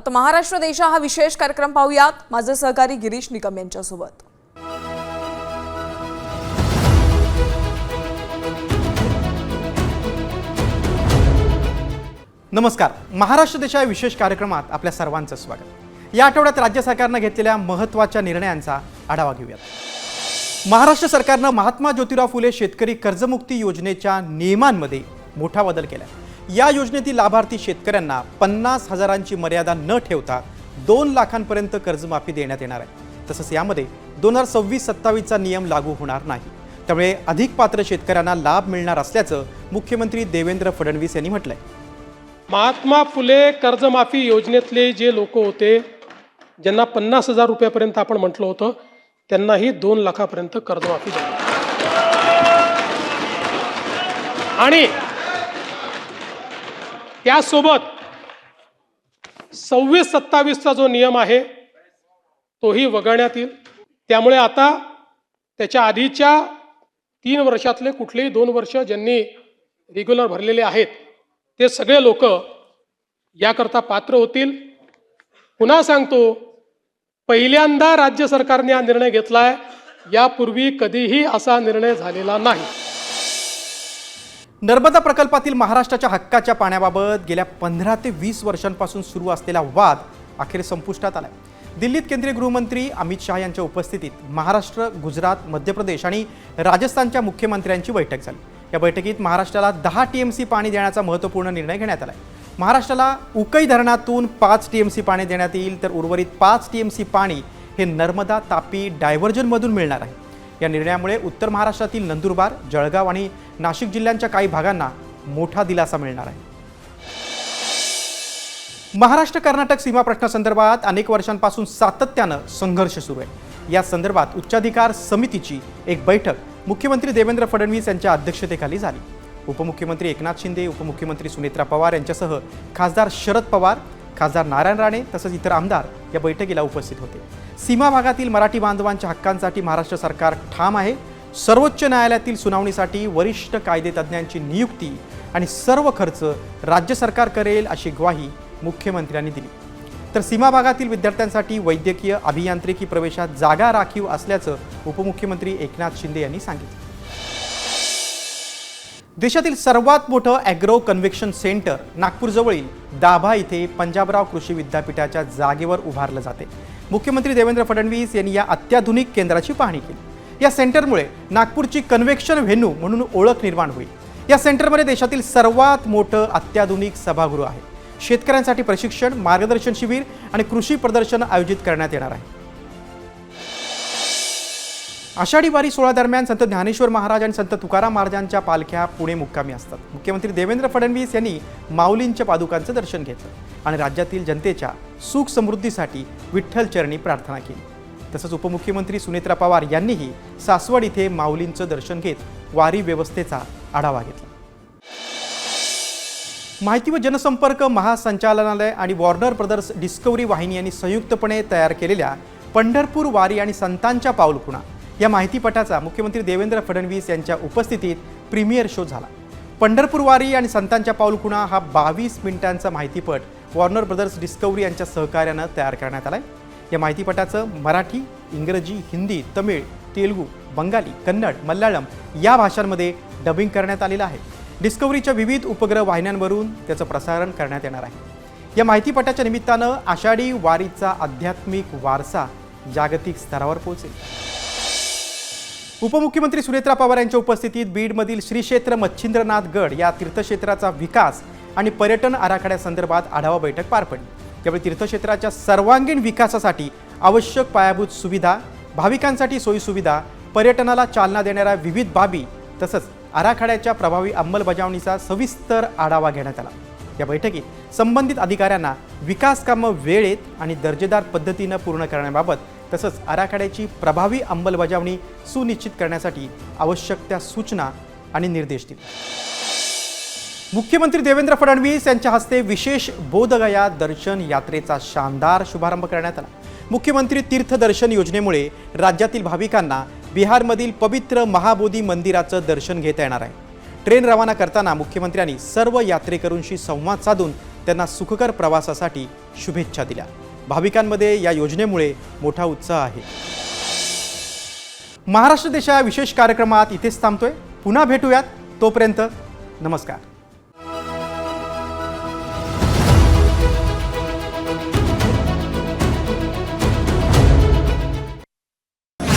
आता महाराष्ट्र देशा हा विशेष कार्यक्रम पाहूयात माझे सहकारी गिरीश निकम यांच्यासोबत। नमस्कार, महाराष्ट्र देशा विशेष कार्यक्रमात आपल्या सर्वांचं स्वागत। या आठवड्यात राज्य सरकारने घेतलेल्या महत्त्वाच्या निर्णयांचा आढावा घेऊयात। महाराष्ट्र सरकारने महात्मा ज्योतिराव फुले शेतकरी कर्जमुक्ती योजनेच्या नियमांमध्ये मोठा बदल केला। या योजनेतील लाभार्थी शेतकऱ्यांना 50,000ची मर्यादा न ठेवता 2 लाखांपर्यंत कर्जमाफी देण्यात येणार आहे। तसंच यामध्ये 2026-27 चा नियम लागू होणार नाही, त्यामुळे अधिक पात्र शेतकऱ्यांना लाभ मिळणार असल्याचं मुख्यमंत्री देवेंद्र फडणवीस यांनी म्हटलंय। महात्मा फुले कर्जमाफी योजनेतले जे लोक होते ज्यांना 50,000 रुपयापर्यंत आपण म्हटलं होतं त्यांनाही 2 लाखापर्यंत कर्जमाफी द्यावी आणि त्यासोबत 26-27चा जो नियम आहे तोही वगळण्यात येईल। त्यामुळे आता त्याच्या आधीच्या 3 वर्षातले कुठलेही 2 वर्ष ज्यांनी रेग्युलर भरलेले आहेत ते सगळे लोक याकरता पात्र होतील। पुन्हा सांगतो, पहिल्यांदा राज्य सरकारने हा निर्णय घेतलाय, यापूर्वी कधीही असा निर्णय झालेला नाही। नर्मदा प्रकल्पातील महाराष्ट्राच्या हक्काच्या पाण्याबाबत गेल्या 15 ते 20 वर्षांपासून सुरू असलेला वाद अखेर संपुष्टात आलाय। दिल्लीत केंद्रीय गृहमंत्री अमित शाह यांच्या उपस्थितीत महाराष्ट्र, गुजरात, मध्य प्रदेश आणि राजस्थानच्या मुख्यमंत्र्यांची बैठक झाली। या बैठकीत महाराष्ट्राला 10 TMC पाणी देण्याचा महत्त्वपूर्ण निर्णय घेण्यात आला। महाराष्ट्राला उकई धरणातून 5 TMC पाणी देण्यात येईल, तर उर्वरित 5 TMC पाणी हे नर्मदा तापी डायव्हर्जनमधून मिळणार आहे। या निर्णयामुळे उत्तर महाराष्ट्रातील नंदुरबार, जळगाव आणि नाशिक जिल्ह्यांच्या काही भागांना मोठा दिलासा मिळणार आहे। महाराष्ट्र कर्नाटक सीमा प्रश्नासंदर्भात अनेक वर्षांपासून सातत्यानं संघर्ष सुरू आहे। या संदर्भात उच्चाधिकार समितीची एक बैठक मुख्यमंत्री देवेंद्र फडणवीस यांच्या अध्यक्षतेखाली झाली। उपमुख्यमंत्री एकनाथ शिंदे, उपमुख्यमंत्री सुनेत्रा पवार यांच्यासह खासदार शरद पवार, खासदार नारायण राणे तसंच इतर आमदार या बैठकीला उपस्थित होते। सीमा भागातील मराठी बांधवांच्या हक्कांसाठी महाराष्ट्र सरकार ठाम आहे। सर्वोच्च न्यायालयातील सुनावणीसाठी वरिष्ठ कायदेतज्ञांची नियुक्ती आणि सर्व खर्च राज्य सरकार करेल अशी ग्वाही मुख्यमंत्र्यांनी दिली। तर सीमा भागातील विद्यार्थ्यांसाठी वैद्यकीय, अभियांत्रिकी प्रवेशात जागा राखीव असल्याचं उपमुख्यमंत्री एकनाथ शिंदे यांनी सांगितलं। देशातील सर्वात मोठं ॲग्रो कन्व्हेक्शन सेंटर नागपूरजवळील दाभा इथे पंजाबराव कृषी विद्यापीठाच्या जागेवर उभारलं जाते। मुख्यमंत्री देवेंद्र फडणवीस यांनी या अत्याधुनिक केंद्राची पाहणी केली। या सेंटरमुळे नागपूरची कन्व्हेक्शन व्हेन्यू म्हणून ओळख निर्माण होईल। या सेंटरमध्ये देशातील सर्वात मोठं अत्याधुनिक सभागृह आहे। शेतकऱ्यांसाठी प्रशिक्षण, मार्गदर्शन शिबिर आणि कृषी प्रदर्शन आयोजित करण्यात येणार आहे। आषाढी वारी सोहळा दरम्यान संत ज्ञानेश्वर महाराज आणि संत तुकाराम महाराजांच्या पालख्या पुणे मुक्कामी असतात। मुख्यमंत्री देवेंद्र फडणवीस यांनी माऊलींच्या पादुकांचं दर्शन घेतलं आणि राज्यातील जनतेच्या सुख समृद्धीसाठी विठ्ठल चरणी प्रार्थना केली। तसंच उपमुख्यमंत्री सुनेत्रा पवार यांनीही सासवड इथे माऊलींचं दर्शन घेत वारी व्यवस्थेचा आढावा घेतला। माहिती व जनसंपर्क महासंचालनालय आणि वॉर्नर ब्रदर्स डिस्कव्हरी वाहिनी यांनी संयुक्तपणे तयार केलेल्या पंढरपूर वारी आणि संतांच्या पाऊलखुणा या माहितीपटाचा मुख्यमंत्री देवेंद्र फडणवीस यांच्या उपस्थितीत प्रीमियर शो झाला। पंढरपूर वारी आणि संतांच्या पाऊलखुणा हा 22 मिनिटांचा माहितीपट वॉर्नर ब्रदर्स डिस्कव्हरी यांच्या सहकार्यानं तयार करण्यात आलाय। या माहितीपटाचं मराठी, इंग्रजी, हिंदी, तमिळ, तेलुगू, बंगाली, कन्नड, मल्याळम या भाषांमध्ये डबिंग करण्यात आलेलं आहे। डिस्कव्हरीच्या विविध उपग्रह वाहिन्यांवरून त्याचं प्रसारण करण्यात येणार आहे। या माहितीपटाच्या निमित्तानं आषाढी वारीचा आध्यात्मिक वारसा जागतिक स्तरावर पोहोचेल। उपमुख्यमंत्री सुनेत्रा पवार यांच्या उपस्थितीत बीडमधील श्री क्षेत्र मच्छिंद्रनाथ गड या तीर्थक्षेत्राचा विकास आणि पर्यटन आराखड्यासंदर्भात आढावा बैठक पार पडली। यावेळी तीर्थक्षेत्राच्या सर्वांगीण विकासासाठी आवश्यक पायाभूत सुविधा, भाविकांसाठी सोयी सुविधा, पर्यटनाला चालना देणाऱ्या विविध बाबी तसंच आराखड्याच्या प्रभावी अंमलबजावणीचा सविस्तर आढावा घेण्यात आला। या बैठकीत संबंधित अधिकाऱ्यांना विकास कामं वेळेत आणि दर्जेदार पद्धतीनं पूर्ण करण्याबाबत तसंच आराखड्याची प्रभावी अंमलबजावणी सुनिश्चित करण्यासाठी आवश्यक त्या सूचना आणि निर्देश दिले। मुख्यमंत्री देवेंद्र फडणवीस यांच्या हस्ते विशेष बोधगया दर्शन यात्रेचा शानदार शुभारंभ करण्यात आला। मुख्यमंत्री तीर्थ दर्शन योजनेमुळे राज्यातील भाविकांना बिहारमधील पवित्र महाबोधी मंदिराचं दर्शन घेता येणार आहे। ट्रेन रवाना करताना मुख्यमंत्र्यांनी सर्व यात्रेकरूंशी संवाद साधून त्यांना सुखकर प्रवासासाठी शुभेच्छा दिल्या. भाविकांमध्ये या योजनेमुळे मोठा उत्साह आहे. महाराष्ट्र देशा विशेष कार्यक्रमात इथेच थांबतोय. पुन्हा भेटूयात. तोपर्यंत नमस्कार.